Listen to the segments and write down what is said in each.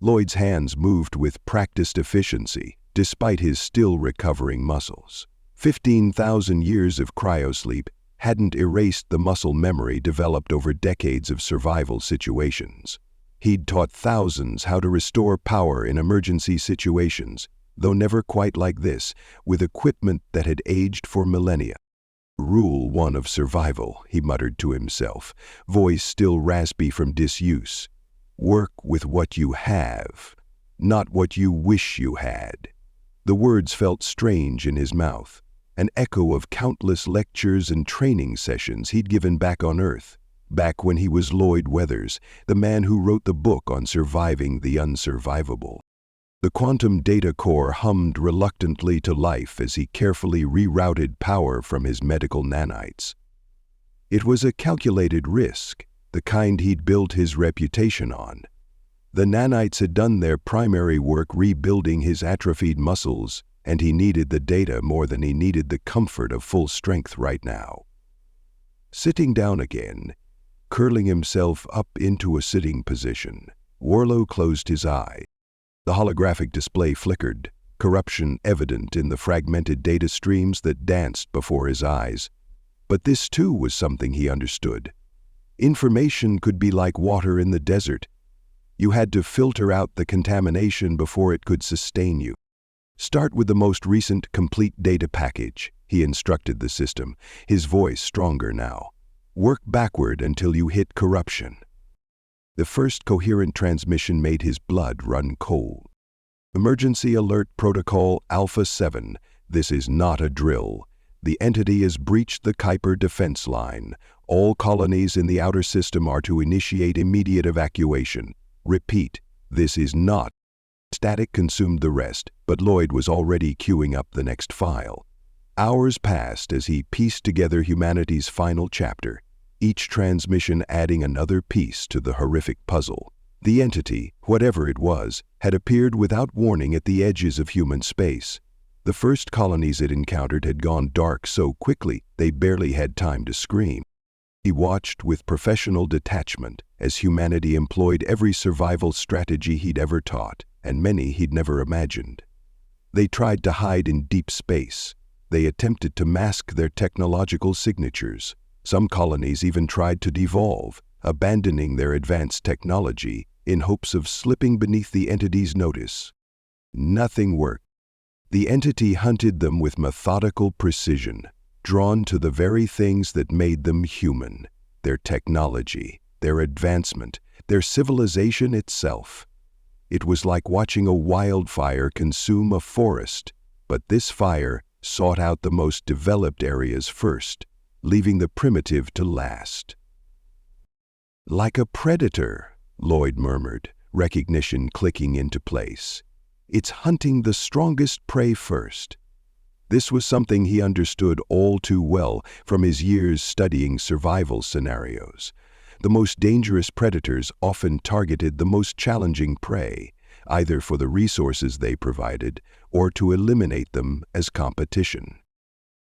Lloyd's hands moved with practiced efficiency, despite his still recovering muscles. 15,000 years of cryosleep hadn't erased the muscle memory developed over decades of survival situations. He'd taught thousands how to restore power in emergency situations, though never quite like this, with equipment that had aged for millennia. Rule 1 of survival, he muttered to himself, voice still raspy from disuse. Work with what you have, not what you wish you had. The words felt strange in his mouth, an echo of countless lectures and training sessions he'd given back on Earth, back when he was Lloyd Weathers, the man who wrote the book on surviving the unsurvivable. The quantum data core hummed reluctantly to life as he carefully rerouted power from his medical nanites. It was a calculated risk, the kind he'd built his reputation on. The nanites had done their primary work rebuilding his atrophied muscles, and he needed the data more than he needed the comfort of full strength right now. Sitting down again, curling himself up into a sitting position, Warlow closed his eye. The holographic display flickered, corruption evident in the fragmented data streams that danced before his eyes. But this too was something he understood. Information could be like water in the desert. You had to filter out the contamination before it could sustain you. Start with the most recent complete data package, he instructed the system, his voice stronger now. Work backward until you hit corruption. The first coherent transmission made his blood run cold. Emergency Alert Protocol Alpha 7. This is not a drill. The entity has breached the Kuiper defense line. All colonies in the outer system are to initiate immediate evacuation. Repeat, this is not. Static consumed the rest, but Lloyd was already queuing up the next file. Hours passed as he pieced together humanity's final chapter, each transmission adding another piece to the horrific puzzle. The entity, whatever it was, had appeared without warning at the edges of human space. The first colonies it encountered had gone dark so quickly they barely had time to scream. He watched with professional detachment as humanity employed every survival strategy he'd ever taught, and many he'd never imagined. They tried to hide in deep space. They attempted to mask their technological signatures. Some colonies even tried to devolve, abandoning their advanced technology in hopes of slipping beneath the entity's notice. Nothing worked. The entity hunted them with methodical precision, drawn to the very things that made them human, their technology, their advancement, their civilization itself. It was like watching a wildfire consume a forest, but this fire sought out the most developed areas first, leaving the primitive to last. Like a predator, Lloyd murmured, recognition clicking into place. It's hunting the strongest prey first. This was something he understood all too well from his years studying survival scenarios. The most dangerous predators often targeted the most challenging prey, either for the resources they provided or to eliminate them as competition.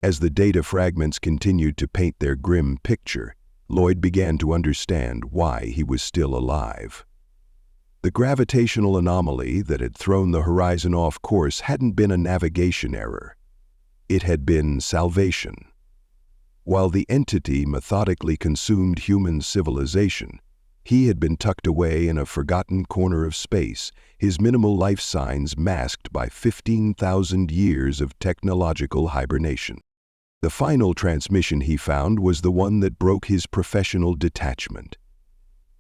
As the data fragments continued to paint their grim picture, Lloyd began to understand why he was still alive. The gravitational anomaly that had thrown the horizon off course hadn't been a navigation error. It had been salvation. While the entity methodically consumed human civilization, he had been tucked away in a forgotten corner of space, his minimal life signs masked by 15,000 years of technological hibernation. The final transmission he found was the one that broke his professional detachment.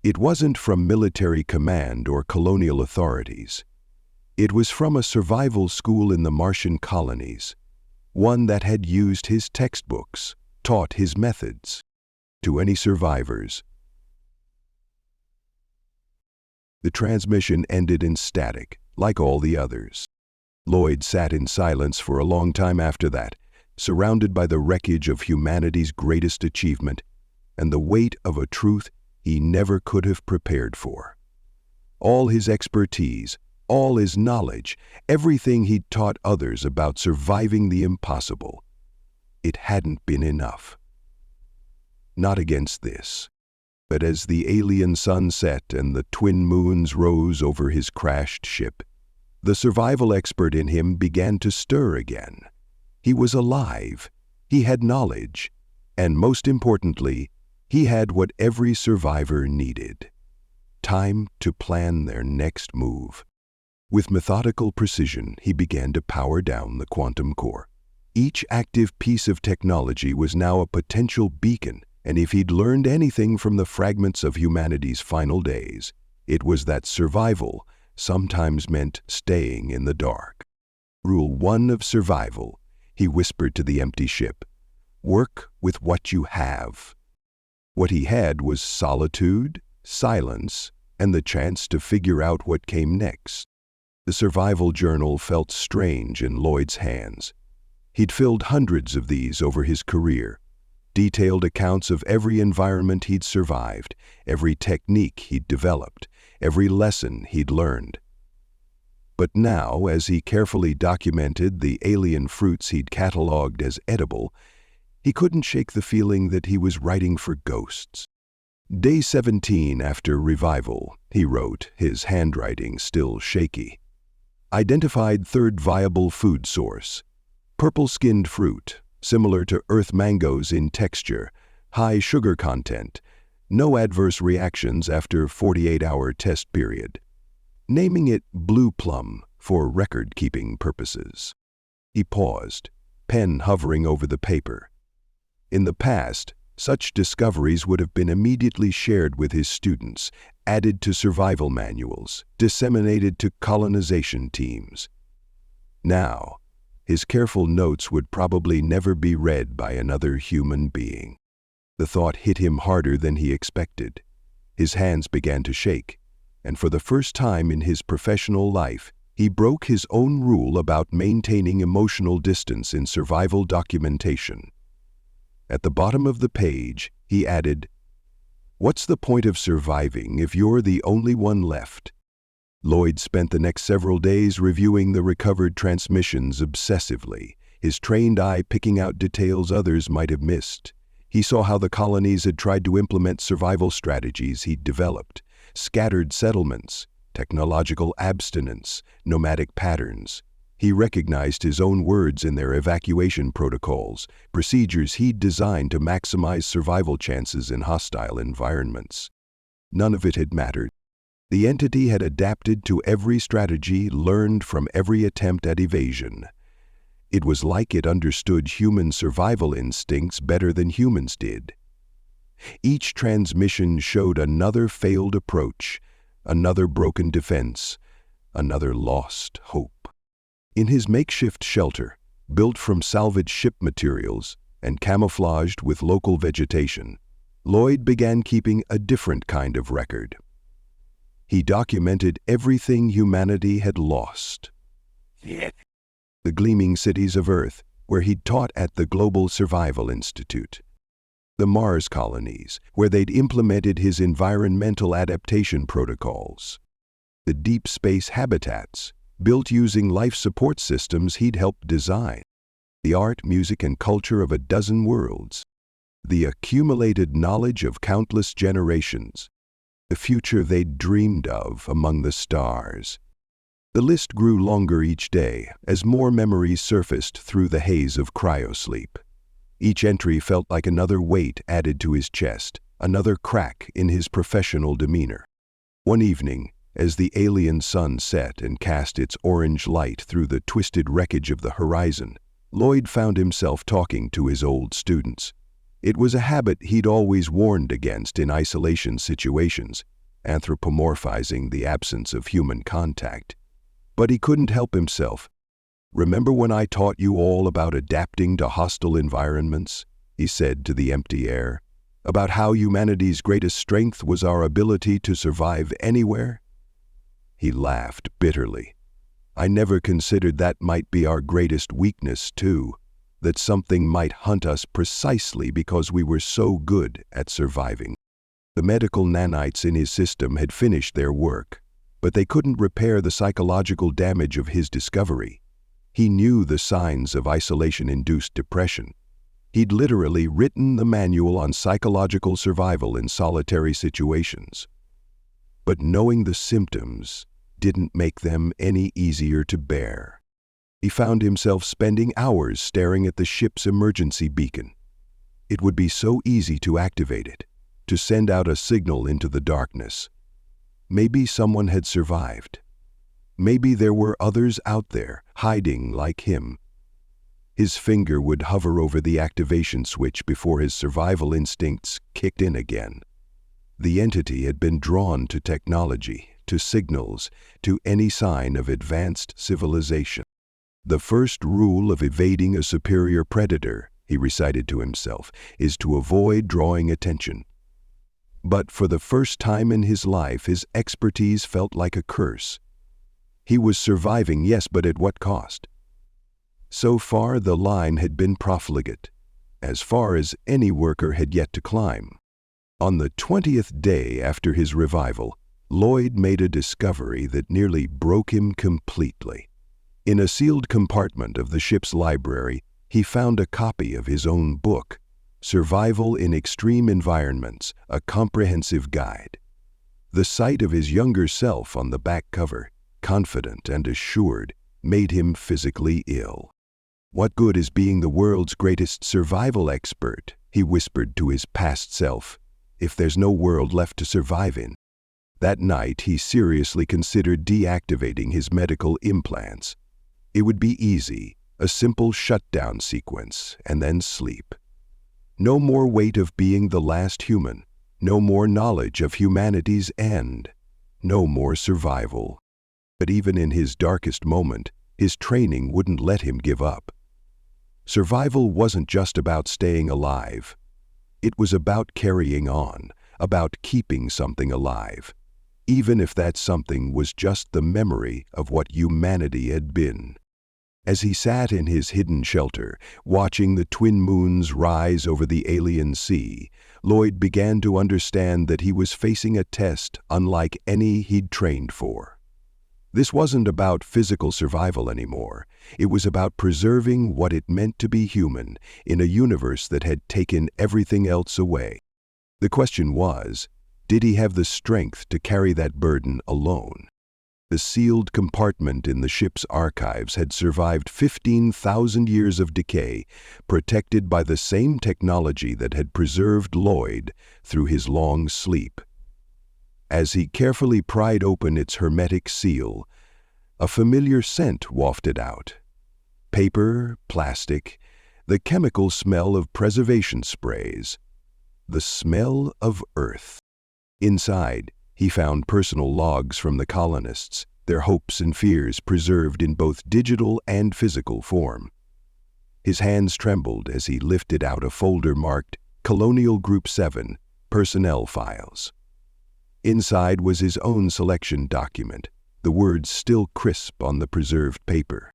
It wasn't from military command or colonial authorities. It was from a survival school in the Martian colonies, one that had used his textbooks, taught his methods. To any survivors, the transmission ended in static, like all the others. Lloyd sat in silence for a long time after that, surrounded by the wreckage of humanity's greatest achievement and the weight of a truth he never could have prepared for. All his expertise, all his knowledge, everything he'd taught others about surviving the impossible, it hadn't been enough. Not against this. But as the alien sun set and the twin moons rose over his crashed ship, the survival expert in him began to stir again. He was alive, he had knowledge, and most importantly, he had what every survivor needed: time to plan their next move. With methodical precision, he began to power down the quantum core. Each active piece of technology was now a potential beacon, and if he'd learned anything from the fragments of humanity's final days, it was that survival sometimes meant staying in the dark. Rule 1 of survival, he whispered to the empty ship: work with what you have. What he had was solitude, silence, and the chance to figure out what came next. The survival journal felt strange in Lloyd's hands. He'd filled hundreds of these over his career, detailed accounts of every environment he'd survived, every technique he'd developed, every lesson he'd learned. But now, as he carefully documented the alien fruits he'd catalogued as edible, he couldn't shake the feeling that he was writing for ghosts. Day 17 after revival, he wrote, his handwriting still shaky. Identified third viable food source: purple-skinned fruit, similar to earth mangoes in texture, high sugar content, no adverse reactions after 48-hour test period. Naming it Blue Plum for record-keeping purposes. He paused, pen hovering over the paper. In the past, such discoveries would have been immediately shared with his students, added to survival manuals, disseminated to colonization teams. Now, his careful notes would probably never be read by another human being. The thought hit him harder than he expected. His hands began to shake, and for the first time in his professional life, he broke his own rule about maintaining emotional distance in survival documentation. At the bottom of the page, he added, "What's the point of surviving if you're the only one left?" Lloyd spent the next several days reviewing the recovered transmissions obsessively, his trained eye picking out details others might have missed. He saw how the colonies had tried to implement survival strategies he'd developed: scattered settlements, technological abstinence, nomadic patterns. He recognized his own words in their evacuation protocols, procedures he'd designed to maximize survival chances in hostile environments. None of it had mattered. The entity had adapted to every strategy, learned from every attempt at evasion. It was like it understood human survival instincts better than humans did. Each transmission showed another failed approach, another broken defense, another lost hope. In his makeshift shelter, built from salvaged ship materials and camouflaged with local vegetation, Lloyd began keeping a different kind of record. He documented everything humanity had lost. The gleaming cities of Earth, where he'd taught at the Global Survival Institute. The Mars colonies, where they'd implemented his environmental adaptation protocols. The deep space habitats, built using life support systems he'd helped design. The art, music, and culture of a dozen worlds. The accumulated knowledge of countless generations. The future they'd dreamed of among the stars. The list grew longer each day as more memories surfaced through the haze of cryosleep. Each entry felt like another weight added to his chest, another crack in his professional demeanor. One evening, as the alien sun set and cast its orange light through the twisted wreckage of the horizon, Lloyd found himself talking to his old students. It was a habit he'd always warned against in isolation situations, anthropomorphizing the absence of human contact. But he couldn't help himself. "Remember when I taught you all about adapting to hostile environments?" he said to the empty air. "About how humanity's greatest strength was our ability to survive anywhere?" He laughed bitterly. "I never considered that might be our greatest weakness, too, that something might hunt us precisely because we were so good at surviving." The medical nanites in his system had finished their work, but they couldn't repair the psychological damage of his discovery. He knew the signs of isolation-induced depression. He'd literally written the manual on psychological survival in solitary situations. But knowing the symptoms didn't make them any easier to bear. He found himself spending hours staring at the ship's emergency beacon. It would be so easy to activate it, to send out a signal into the darkness. Maybe someone had survived. Maybe there were others out there, hiding like him. His finger would hover over the activation switch before his survival instincts kicked in again. The entity had been drawn to technology, to signals, to any sign of advanced civilization. The first rule of evading a superior predator, he recited to himself, is to avoid drawing attention. But for the first time in his life, his expertise felt like a curse. He was surviving, yes, but at what cost? So far, the line had been profligate, as far as any worker had yet to climb. On the 20th day after his revival, Lloyd made a discovery that nearly broke him completely. In a sealed compartment of the ship's library, he found a copy of his own book, Survival in Extreme Environments, a Comprehensive Guide. The sight of his younger self on the back cover, confident and assured, made him physically ill. "What good is being the world's greatest survival expert?" he whispered to his past self, "if there's no world left to survive in." That night, he seriously considered deactivating his medical implants. It would be easy, a simple shutdown sequence, and then sleep. No more weight of being the last human, no more knowledge of humanity's end, no more survival. But even in his darkest moment, his training wouldn't let him give up. Survival wasn't just about staying alive. It was about carrying on, about keeping something alive, even if that something was just the memory of what humanity had been. As he sat in his hidden shelter, watching the twin moons rise over the alien sea, Lloyd began to understand that he was facing a test unlike any he'd trained for. This wasn't about physical survival anymore. It was about preserving what it meant to be human in a universe that had taken everything else away. The question was, did he have the strength to carry that burden alone? The sealed compartment in the ship's archives had survived 15,000 years of decay, protected by the same technology that had preserved Lloyd through his long sleep. As he carefully pried open its hermetic seal, a familiar scent wafted out. Paper, plastic, the chemical smell of preservation sprays, the smell of Earth. Inside, he found personal logs from the colonists, their hopes and fears preserved in both digital and physical form. His hands trembled as he lifted out a folder marked Colonial Group 7, Personnel Files. Inside was his own selection document, the words still crisp on the preserved paper.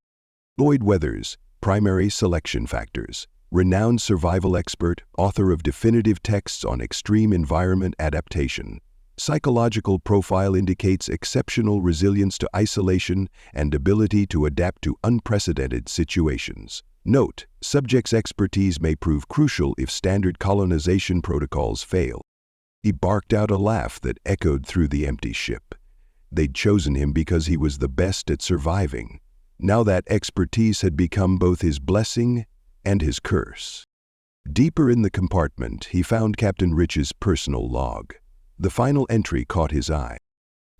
Lloyd Weathers, Primary Selection Factors, renowned survival expert, author of definitive texts on extreme environment adaptation. Psychological profile indicates exceptional resilience to isolation and ability to adapt to unprecedented situations. Note, subject's expertise may prove crucial if standard colonization protocols fail. He barked out a laugh that echoed through the empty ship. They'd chosen him because he was the best at surviving. Now that expertise had become both his blessing and his curse. Deeper in the compartment, he found Captain Rich's personal log. The final entry caught his eye.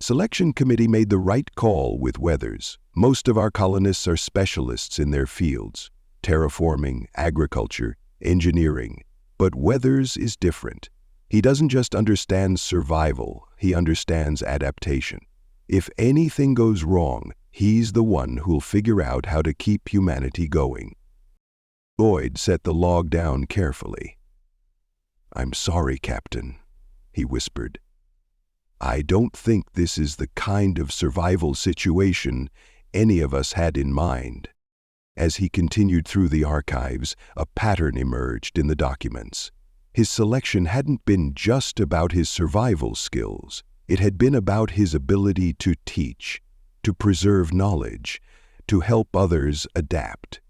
Selection committee made the right call with Weathers. Most of our colonists are specialists in their fields, terraforming, agriculture, engineering. But Weathers is different. He doesn't just understand survival, he understands adaptation. If anything goes wrong, he's the one who'll figure out how to keep humanity going. Lloyd set the log down carefully. "I'm sorry, Captain," he whispered. "I don't think this is the kind of survival situation any of us had in mind." As he continued through the archives, a pattern emerged in the documents. His selection hadn't been just about his survival skills. It had been about his ability to teach, to preserve knowledge, to help others adapt.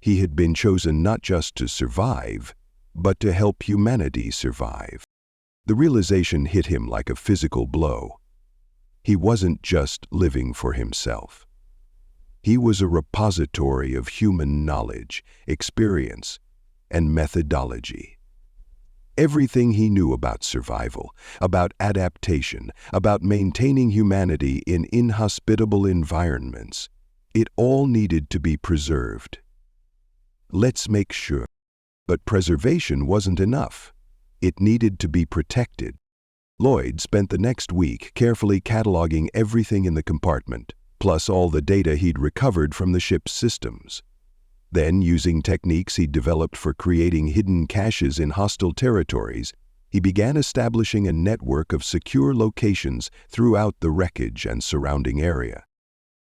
He had been chosen not just to survive, but to help humanity survive. The realization hit him like a physical blow. He wasn't just living for himself. He was a repository of human knowledge, experience, and methodology. Everything he knew about survival, about adaptation, about maintaining humanity in inhospitable environments, it all needed to be preserved. Let's make sure. But preservation wasn't enough. It needed to be protected. Lloyd spent the next week carefully cataloging everything in the compartment, plus all the data he'd recovered from the ship's systems. Then, using techniques he'd developed for creating hidden caches in hostile territories, he began establishing a network of secure locations throughout the wreckage and surrounding area.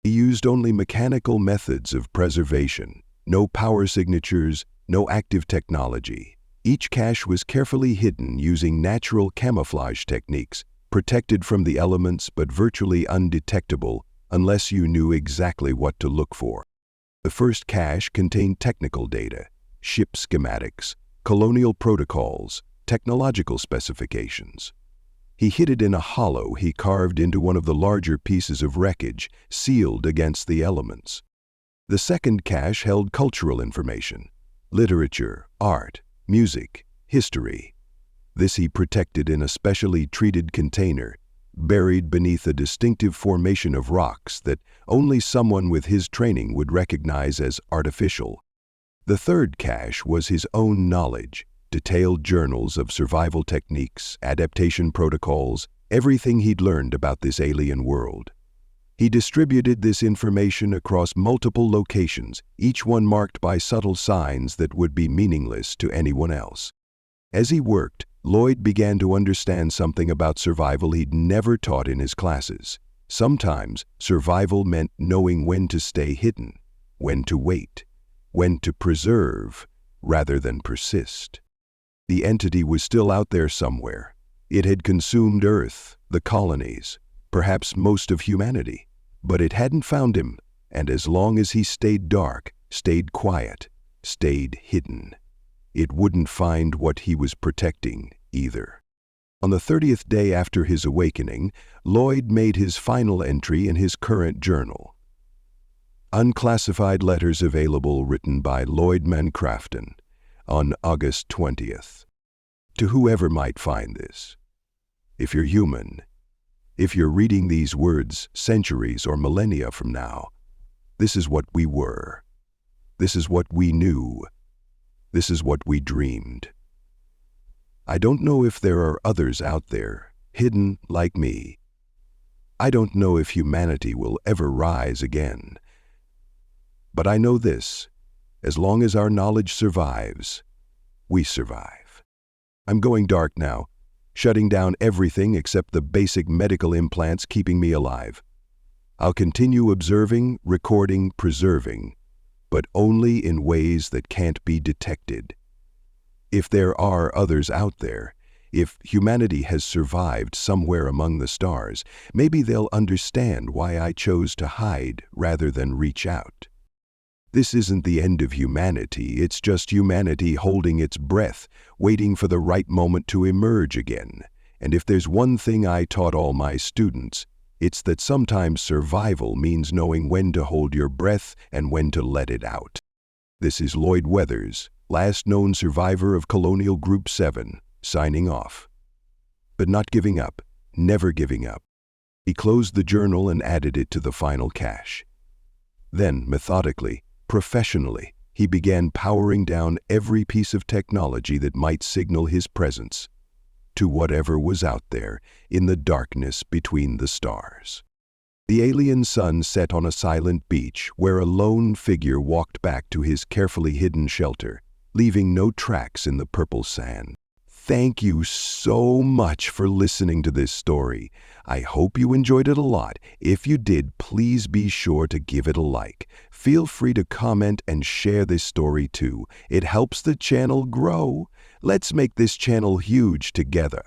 He used only mechanical methods of preservation, no power signatures, no active technology. Each cache was carefully hidden using natural camouflage techniques, protected from the elements but virtually undetectable unless you knew exactly what to look for. The first cache contained technical data, ship schematics, colonial protocols, technological specifications. He hid it in a hollow he carved into one of the larger pieces of wreckage, sealed against the elements. The second cache held cultural information, literature, art, music, history. This he protected in a specially treated container, buried beneath a distinctive formation of rocks that only someone with his training would recognize as artificial. The third cache was his own knowledge, detailed journals of survival techniques, adaptation protocols, everything he'd learned about this alien world. He distributed this information across multiple locations, each one marked by subtle signs that would be meaningless to anyone else. As he worked, Lloyd began to understand something about survival he'd never taught in his classes. Sometimes, survival meant knowing when to stay hidden, when to wait, when to preserve, rather than persist. The entity was still out there somewhere. It had consumed Earth, the colonies, perhaps most of humanity. But it hadn't found him, and as long as he stayed dark, stayed quiet, stayed hidden, it wouldn't find what he was protecting either. On the 30th day after his awakening, Lloyd made his final entry in his current journal. Unclassified letters available written by Lloyd Mancrafton on August 20th. To whoever might find this. If you're human, if you're reading these words centuries or millennia from now, this is what we were. This is what we knew. This is what we dreamed. I don't know if there are others out there, hidden like me. I don't know if humanity will ever rise again. But I know this, as long as our knowledge survives, we survive. I'm going dark now, shutting down everything except the basic medical implants keeping me alive. I'll continue observing, recording, preserving, but only in ways that can't be detected. If there are others out there, if humanity has survived somewhere among the stars, maybe they'll understand why I chose to hide rather than reach out. This isn't the end of humanity, it's just humanity holding its breath, waiting for the right moment to emerge again. And if there's one thing I taught all my students, it's that sometimes survival means knowing when to hold your breath and when to let it out. This is Lloyd Weathers, last known survivor of Colonial Group 7, signing off. But not giving up, never giving up. He closed the journal and added it to the final cache. Then, methodically, professionally, he began powering down every piece of technology that might signal his presence to whatever was out there in the darkness between the stars. The alien sun set on a silent beach where a lone figure walked back to his carefully hidden shelter, leaving no tracks in the purple sand. Thank you so much for listening to this story. I hope you enjoyed it a lot. If you did, please be sure to give it a like. Feel free to comment and share this story too. It helps the channel grow. Let's make this channel huge together.